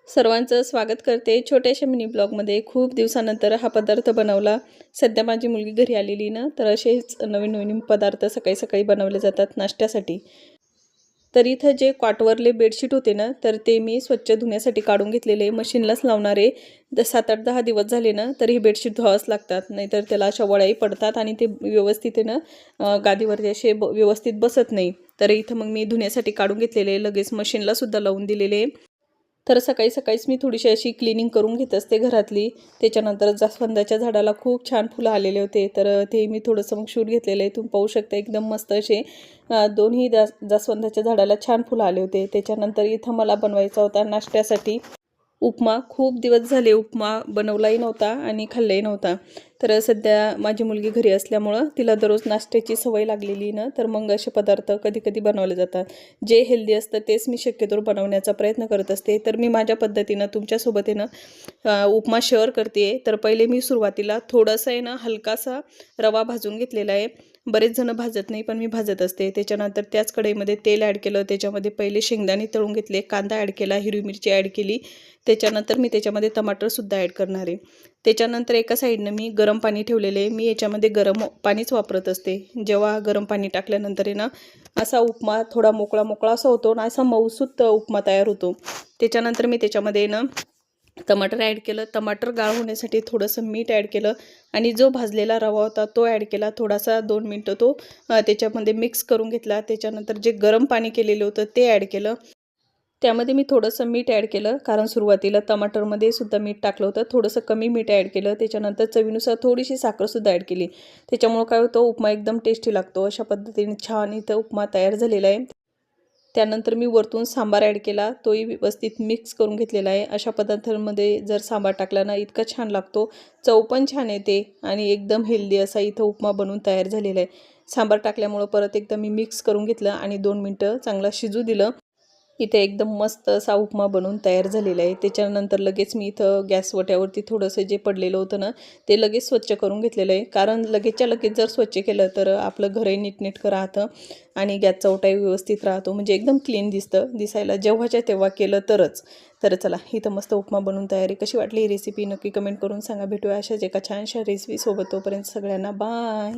सर्वांचं स्वागत करते छोट्याशा मिनी ब्लॉगमध्ये। खूप दिवसानंतर हा पदार्थ बनवला। सध्या माझी मुलगी घरी आलेली ना, तर असेच नवीन नवीन पदार्थ सकाळी सकाळी बनवले जातात नाश्त्यासाठी। तर इथं जे कॉटवरले बेडशीट होते ना, तर ते मी स्वच्छ धुण्यासाठी काढून घेतलेले, मशीनलाच लावणारे। 7-8-10 दिवस झाले ना, तर ही बेडशीट धुवावंच लागतात, नाहीतर त्याला अशा वळाही पडतात आणि ते व्यवस्थित आहे ना गादीवरती असे व्यवस्थित बसत नाही। तर इथं मग मी धुण्यासाठी काढून घेतलेले, लगेच मशीनला सुद्धा लावून दिलेले। तर सकाळी सकाळीच मी थोडीशी अशी क्लिनिंग करून घेत असते घरातली। त्याच्यानंतर जास्वंदाच्या झाडाला खूप छान फुलं आलेले होते, तर ते मी थोडंसं मग शूट घेतलेलं आहे। तुम्ही पाहू शकता एकदम मस्त असे दोन्ही जास्वंदाच्या झाडाला छान फुलं आले होते। त्याच्यानंतर इथं मला बनवायचा होता नाश्त्यासाठी उपमा। खूप दिवस झाले उपमा बनवलाही नव्हता आणि खाल्लाही नव्हता। तर सध्या माझी मुलगी घरी असल्यामुळं तिला दररोज नाश्त्याची सवय लागलेली ना, तर मग असे पदार्थ कधी कधी बनवले जातात। जे हेल्दी असतं तेच मी शक्यतो बनवण्याचा प्रयत्न करत असते। तर मी माझ्या पद्धतीनं तुमच्यासोबत आहे ना उपमा शेअर करते। तर पहिले मी सुरुवातीला थोडंसं आहे ना हलकासा रवा भाजून घेतलेला आहे। बरेच जण भाजत नाही, पण मी भाजत असते। त्याच्यानंतर त्याच कढईमध्ये तेल ॲड केलं, त्याच्यामध्ये पहिले शेंगदाणे तळून घेतले, कांदा ॲड केला, हिरवी मिरची ॲड केली। त्याच्यानंतर मी त्याच्यामध्ये टमाटरसुद्धा ॲड करणार आहे। त्याच्यानंतर एका साईडनं मी गरम पाणी ठेवलेले आहे। मी याच्यामध्ये गरम पाणीच वापरत असते। जेव्हा गरम पाणी टाकल्यानंतर आहे ना असा उपमा थोडा मोकळा मोकळा असा होतो ना, असा मऊसूत उपमा तयार होतो। त्याच्यानंतर मी त्याच्यामध्ये ना टमाटर ॲड केलं, टमाटर गाळ होण्यासाठी थोडंसं मीठ ॲड केलं आणि जो भाजलेला रवा होता तो ॲड केला। थोडासा 2 मिनटं तो त्याच्यामध्ये मिक्स करून घेतला। त्याच्यानंतर जे गरम पाणी केलेलं होतं ते ॲड केलं। त्यामध्ये मी थोडंसं मीठ ॲड केलं, कारण सुरुवातीला टमाटरमध्ये सुद्धा मीठ टाकलं होतं। थोडंसं कमी मीठ ॲड केलं। त्याच्यानंतर चवीनुसार थोडीशी साखरसुद्धा ॲड केली। त्याच्यामुळं काय होतं, उपमा एकदम टेस्टी लागतो। अशा पद्धतीने छान इथं उपमा तयार झालेला आहे। त्यानंतर मी वरतून सांबार ॲड केला, तोही व्यवस्थित मिक्स करून घेतलेला आहे। अशा पदार्थांमध्ये जर सांबार टाकला ना इतका छान लागतो, चव पण छान येते आणि एकदम हेल्दी असा इथं उपमा बनून तयार झालेला आहे। सांबार टाकल्यामुळं परत एकदा मी मिक्स करून घेतलं आणि 2 मिनटं चांगला शिजू दिलं। इथे एकदम मस्त असा उपमा बनवून तयार झालेला आहे। त्याच्यानंतर लगेच मी इथं गॅस वट्यावरती थोडंसं जे पडलेलं होतं ना, ते लगेच स्वच्छ करून घेतलेलं आहे। कारण लगेचच्या लगेच जर स्वच्छ केलं तर आपलं घरही नीटनेटकं राहतं आणि गॅसचा ओटाही व्यवस्थित राहतो, म्हणजे एकदम क्लीन दिसतं दिसायला, जेव्हाच्या तेव्हा केलं तरच। तर चला, इथं मस्त उपमा बनवून तयारी। कशी वाटली ही रेसिपी नक्की कमेंट करून सांगा। भेटूया अशाच एका छानशा रेसिपीसोबत। तोपर्यंत सगळ्यांना बाय।